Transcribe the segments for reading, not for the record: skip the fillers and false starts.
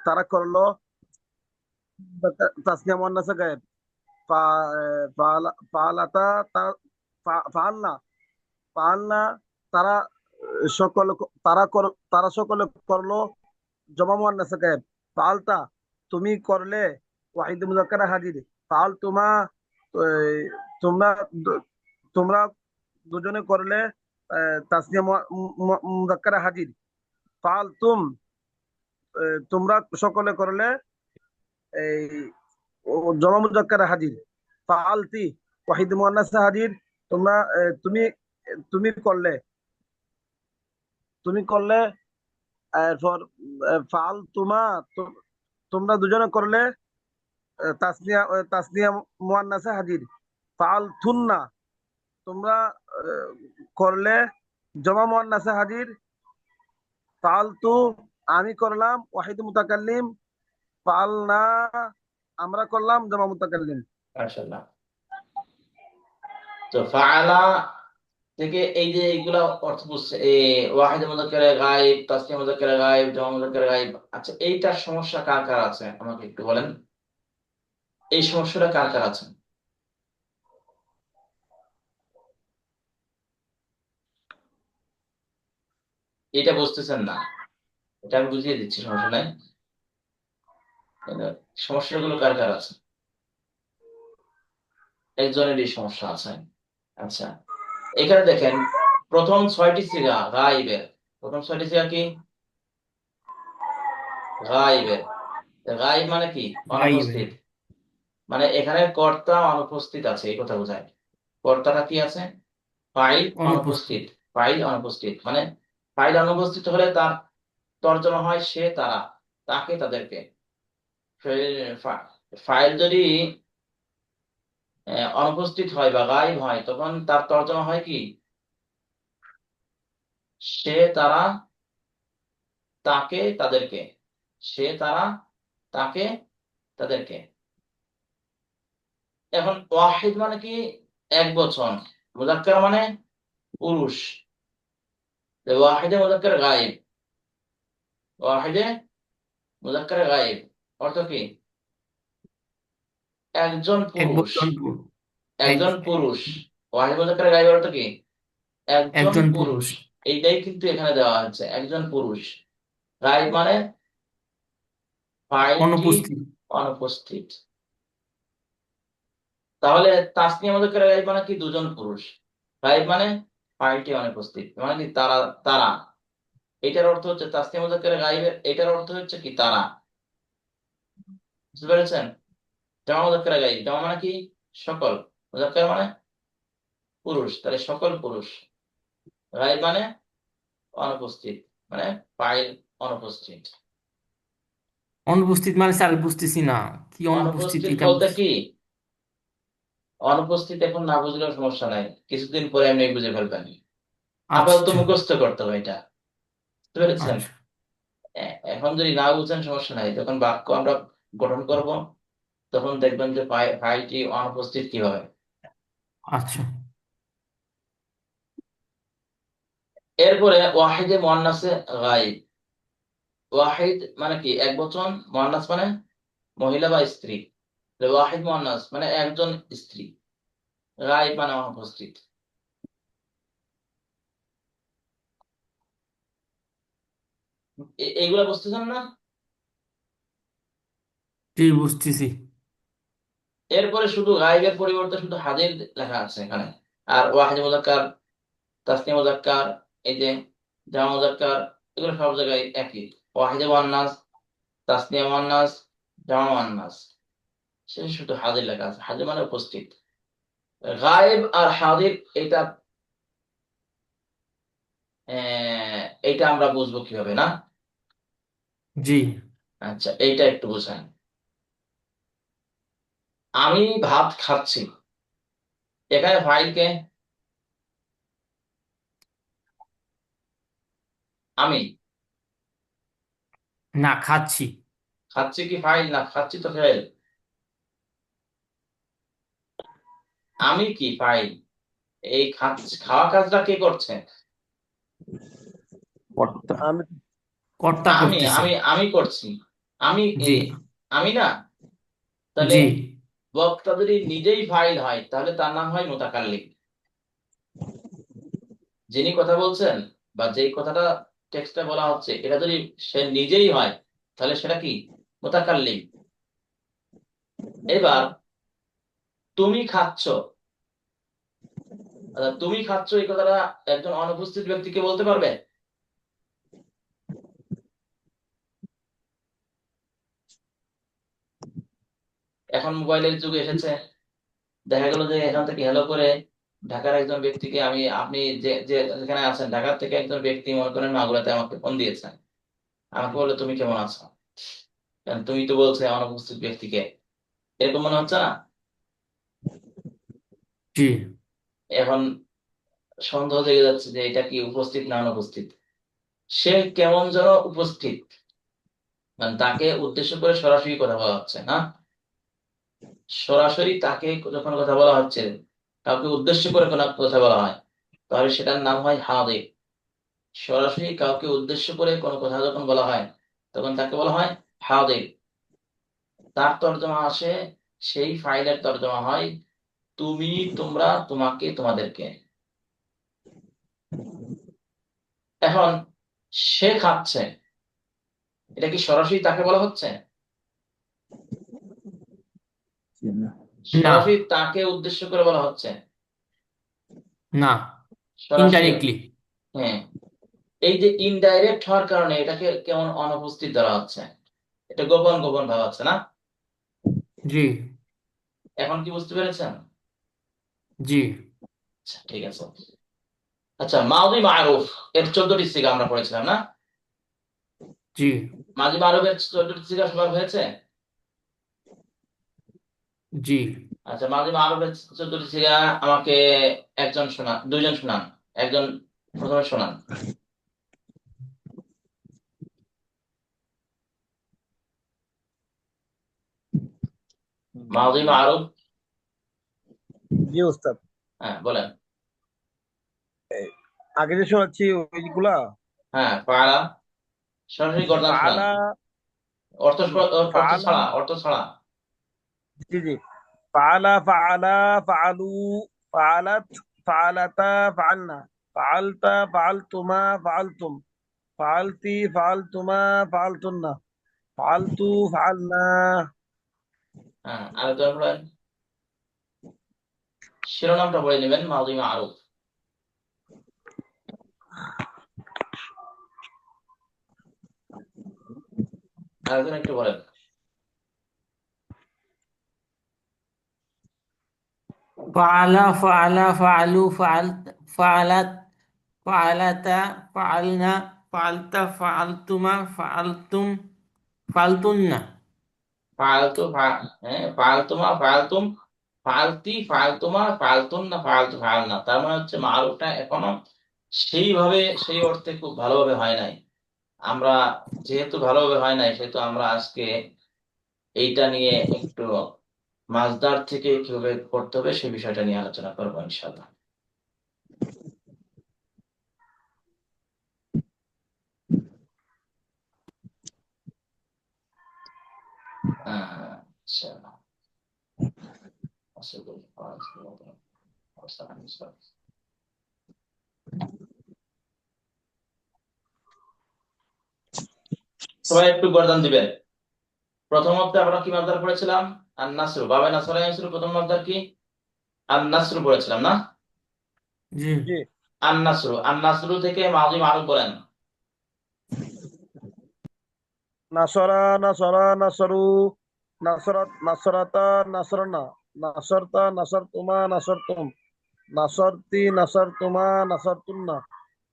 তারা করলো তাসনিয়া মুয়ান্নাসে গায়েব। ফালাতা ফালনা ফালনা তারা সকল তারা সকলে করলো জমা মুয়ান্নাসে গায়েব। ফালতা তুমি করলে ওয়াহিদ মুযাক্কার হাজির। ফাল আহ, তোমরা তোমরা দুজনে করলে তাসনিয়া মুযাক্কার হাজির। ফাল তোমরা সকলে করলে এই জমা মুযাক্কার হাজির। ফালতি ওয়াহিদ মুয়ান্নাস হাজির। তোমরা তুমি তুমি করলে তুমি করলে এরপর ফাল তোমরা দুজনে করলে তাসনিয়া মুয়ান্নাসে হাজির। ফাল থুন্না তোমরা আহ, করলে জমা মুয়ান্নাসে হাজির। ফাল আমি করলাম ওয়াহিদ মুতাকাল্লিম। ফাল না আমরা করলাম জমা মুতাকাল্লিম। মাশাআল্লাহ। তো ফাআলা থেকে এই যে এইগুলা অর্থ বুঝছে, এই ওয়াহিদ মুযাক্কার গায়েব, তাসনিয়া মুযাক্কার গায়েব, জামা মুযাক্কার গায়েব। আচ্ছা, এইটার সমস্যা কার কার আছে আমাকে একটু বলেন। এই সমস্যাটা কার কার আছে? এটা বুঝতেছেন না, এটা আমি বুঝিয়ে দিচ্ছি, সমস্যা নাই। কিন্তু সমস্যাগুলো কার কার আছে? একজনেরই সমস্যা আছে। আচ্ছা, এখানে দেখেন, প্রথম ছয়টি সিগা গায়েবের। প্রথম ছয়টি সিগা কি? গায়েবের। গায়েব মানে কি? গাইবের। অনুপস্থিত। মানে এখানে কর্তা অনুপস্থিত আছে, এই কথা বোঝায়। কর্তাটা কি আছে? ফাইল অনুপস্থিত। অনুপস্থিত। ফাইল অনুপস্থিত মানে ফাইল অনুপস্থিত হলে তার তর্জমা হয় সে তারা, তাকে তাদেরকে। ফাইল যদি অনুপস্থিত হয় বা গায়েব হয়, তখন তার তর্জমা হয় কি? সে তারা, তাকে তাদেরকে। সে তারা, তাকে তাদেরকে। এখন ওয়াহিদ মানে কি? এক বচন। মুযাক্কার মানে পুরুষ। ওয়াহিদে মুযাক্কার গায়েব। ওয়াহিদে মুযাক্কার গায়েব অর্থ কি? একজন এক পুরুষ। বচন এক একজন পুরুষ। ওয়াহিদ মুযাক্কার গায়েব অর্থ কি? একজন একজন পুরুষ। পুরুষ। এইটাই কিন্তু এখানে দেওয়া হচ্ছে, একজন পুরুষ। গায়েব মানে ফাইলটি অনুপস্থিত। অনুপস্থিত। তাহলে তাসনিয়া মুযাক্কার গায়েব মানে কি? দুজন পুরুষ। গায়েব মানে ফাইলটি অনুপস্থিত, মানে কি? তারা, তারা। এটার অর্থ হচ্ছে তাসনিয়া মুযাক্কার গায়েবের, এটার অর্থ হচ্ছে কি? তারা। বুঝতে পেরেছেন? জামা মুযাক্কার গায়েব, জামা মানে কি? সকল। মুযাক্কার মানে পুরুষ, তাহলে সকল পুরুষ। গায়েব মানে অনুপস্থিত, মানে ফাইল অনুপস্থিত। অনুপস্থিত মানে স্যার বুঝতেছি না, কি অনুপস্থিত অনুপস্থিত এটা বলতে কি? অনুপস্থিত এখন না বুঝলেও সমস্যা নাই, কিছুদিন পরে এমনি বুঝে ফেলবেন। আপাতত আচ্ছা মুখস্থ করতে হবে এটা। বুঝতে পেরেছেন? আচ্ছা এখন যদি না বুঝেন সমস্যা নাই, যখন বাক্য আমরা গঠন করব তখন দেখবেন যে ফাইলটি অনুপস্থিত কিভাবে। আচ্ছা। এরপরে ওয়াহিদে মুয়ান্নাসে গায়েব। ওয়াহিদ মানে কি? এক বচন। মুয়ান্নাস মানে মহিলা বা স্ত্রী। তাহলে ওয়াহিদ মুয়ান্নাস মানে একজন স্ত্রী। গায়েব মানে অনুপস্থিত। এইগুলা বুঝতেছেন না? জি বুঝতেছি। এরপরে শুধু গায়েবের পরিবর্তে শুধু হাজির লেখা আছে এখানে। আর ওয়াহিদ মুযাক্কার, তাসনিয়া মুযাক্কার, এই যে জামা মুযাক্কার, এগুলো সব জায়গায় একই। ওয়াহিদে মুয়ান্নাস, তাসনিয়া মুয়ান্নাস, জামা মুয়ান্নাস, শেষে শুধু হাজির লেখা আছে। হাজির মানে উপস্থিত। গায়েব আর হাজির, এটা এটা আমরা বুঝবো কিভাবে না? জি। আচ্ছা, এইটা একটু বুঝেন। আমি ভাত খাচ্ছি, এখানে ফাইলকে আমি। না খাচ্ছি। খাচ্ছি কি ফাইল? না, খাচ্ছি তো ফাইল। আমি কি ফাইল? এই খাওয়া কাজটা কে করছে? কর্তা। আমি কর্তা আমি করতেছে। আমি আমি করছি। আমি জি আমি না, তাহলে জি বক্তা যদি নিজেই ফাইল হয় তাহলে তার নাম হয় মুতাকাল্লিম। যিনি কথা বলছেন বা যেই কথাটা টেক্সটে বলা হচ্ছে এটা যদি সে নিজেই হয় তাহলে সেটা কি? মুতাকাল্লিম। এবার তুমি খাচ্ছ, তুমি খাচ্ছ এই কথাটা একজন অনুপস্থিত ব্যক্তিকে বলতে পারবে? এখন মোবাইলের যুগ এসেছে, দেখা গেল যে এখান থেকে হ্যালো করে ঢাকার একজন ব্যক্তিকে আমি, আপনি যে যে যেখানে আছেন ঢাকার থেকে একজন ব্যক্তি মনে করেন মাগুরাতে আমাকে ফোন দিয়েছেন, আমাকে বললো তুমি কেমন আছো, কারণ তুমি তো বলছো অনুপস্থিত ব্যক্তিকে, এরকম মনে হচ্ছে না? জি এখন সন্দেহ জেগে যাচ্ছে যে এটা কি উপস্থিত না অনুপস্থিত। সে কেমন যেন উপস্থিত, মানে তাকে উদ্দেশ্য করে সরাসরি কথা বলা হচ্ছে না। সরাসরি তাকে যখন কথা বলা হচ্ছে, কাউকে উদ্দেশ্য করে কোনো কথা বলা হয়, তাহলে সেটার নাম হয় হাদির। সরাসরি কাউকে উদ্দেশ্য করে কোনো কথা যখন বলা হয় তখন তাকে বলা হয় হাদির। তার তর্জমা আসে, সেই ফাইলের তর্জমা হয় তুমি, তোমরা, তোমাকে, তোমাদেরকে। এখন সে খাচ্ছে, এটা কি সরাসরি তাকে বলা হচ্ছে? না সরাসরি তাকে উদ্দেশ্য করে বলা হচ্ছে? না সরাসরি। ইনডাইরেক্টলি। হ্যাঁ, এই যে ইনডাইরেক্ট হওয়ার কারণে এটাকে কেমন অনুপস্থিত ধরা হচ্ছে, এটা গোপন গোপন ভাব আছে না? জি এখন কি বুঝতে পেরেছেন? জি আচ্ছা ঠিক আছে। আচ্ছা, মাউদি মারুফ এর 14টি সিগা আমরা পড়েছিলাম না? জি মাউদি মারুফের 14টি সিগা সবার হয়েছে? জি আচ্ছা, মাউদি মারুফের 14টি সিগা আমাকে একজন শোনান, দুইজন শোনান, একজন প্রথমে শোনান। মাউদি মারুফ। জি ওস্তাদ, হ্যাঁ বলেন। আগে যে শোনাচ্ছি ওইগুলা। হ্যাঁ, পালা, সরাসরি গর্দান শোনান। ফালা। অর্থ জি। অর্থ ফালা। ছাড়া, অর্থ ছাড়া। জি জি। ফালা ফালা ফালু ফালাত ফালাতা ফালনা ফালতা ফালতুমা ফালতুম ফালতি ফালতুমা ফালতুন্না ফালতু ফালনা। হ্যাঁ, আর তারপরে শিরোনামটা বলে নেবেন, মাউদি মারুফ। আরেকজন একটু বলেন। ফাআলা ফাআলা ফাআলু ফাআলত ফাআলাত ফাআলাতা ফাআলনা ফাআলতা ফাআলতুমা ফাআলতুম ফাআলতুন্না। ফালতু হ্যাঁ, ফালতুমা ফালতুম, ফালতি ফালতুমা ফালতুন না ফালতু ফাল না, তার মানে হচ্ছে মারুফটা এখনো সেইভাবে সেই অর্থে খুব ভালোভাবে হয় নাই। আমরা যেহেতু ভালোভাবে হয় নাই সেহেতু আমরা আজকে এইটা নিয়ে একটু মাসদার থেকে কিভাবে করতে হবে সেই বিষয়টা নিয়ে আলোচনা করবো ইনশাআল্লাহ। আচ্ছা, সবাই একটু গর্দান দিবেন। প্রথম অধ্যায়ে আমরা কি মাসদার পড়েছিলাম? আন নাসরু, বাবা নাসরা ইয়ানসুরু প্রথম মাসদার কি? আন নাসরু পড়েছিলাম না? জি জি। আন নাসরু, আন নাসরু থেকে মাউদি মারুফ বলেন। নাসরা নাসরা নাসরু নাসরাত নাসরাতা নাসরনা নাসরতা নাসরতুমা নাসরতুম নাসরতি নাসরতুমা নাসরতুন্না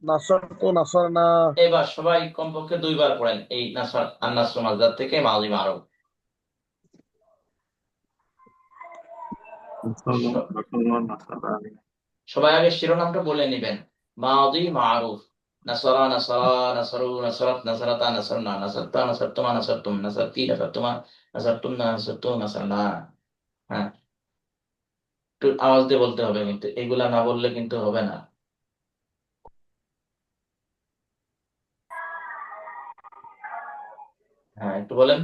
নাসরতু নাসরনা। এবার সবাই কমপক্ষে 2 বার পড়েন এই নাসর আন নাসরু মাসদার থেকে মাউদি মারুফ। স- সবাই আগে শিরোনামটা বলে নেবেন। মাউদি মারুফ, নাসরা নাসরা নাসরু নাসরাত নাসরাতা নাসরনা নাসরতা নাসরতুমা নাসরতুম নাসরতি নাসরতুমা নাসরতুন্না নাসরতু নাসরনা। হ্যাঁ, একটু আওয়াজ দিয়ে বলতে হবে, কিন্তু এগুলা না বললে কিন্তু হবে না। হ্যাঁ, একটু বলেন।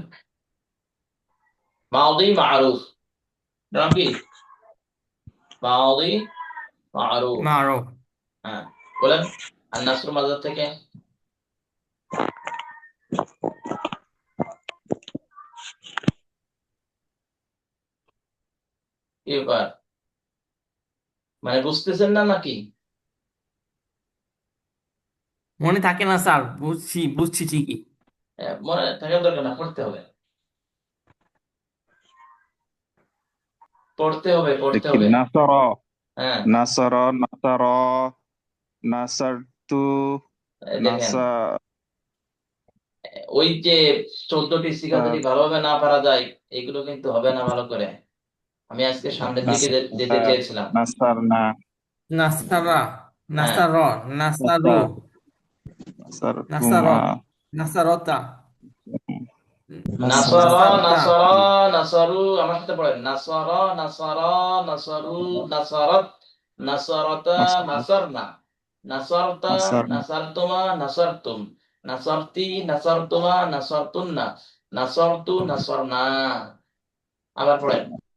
মাউদি মারুফ, নাম কি? মাউদি মারুফ। معروف হ্যাঁ, বলেন। আর নাসর মাজার থেকে কি ব্যাপার, মানে বুঝতেছেন না নাকি? মনে থাকে না স্যার, বুঝছি বুঝছি ঠিকই। মনে থাকার দরকার না, পড়তে হবে, পড়তে হবে, পড়তে দেখি হবে। নাসর, হ্যাঁ, নাসর, নাসর, নাসারতু, দেখেন, নাসা, ওই যে 14টি সিগা যদি ভালোভাবে না পারা যায়, এগুলো কিন্তু হবে না ভালো করে। আমি আজকে সামনের দিকে যেতে নাসার, চেয়েছিলাম। নাসারনা, নাসারা, হ্যাঁ, নাসার, নাসারু, নাসার, নাসারতুমা, নাসারত, নাসারতা, নাসরা, নাসারতা, নাসারতা, নাসরা, নাসারু, আমার সাথে পড়েন। নাসরা, নাসারা, নাসারু, নাসারাত, নাসারাতা, নাসার, নাসারনা, নাসারতা, নাসার, নাসারতুমা, নাসারতুম, নাসারতি, নাসারতুমা, নাসারতুন্না, নাসারতু, নাসারনা। আবার পড়েন।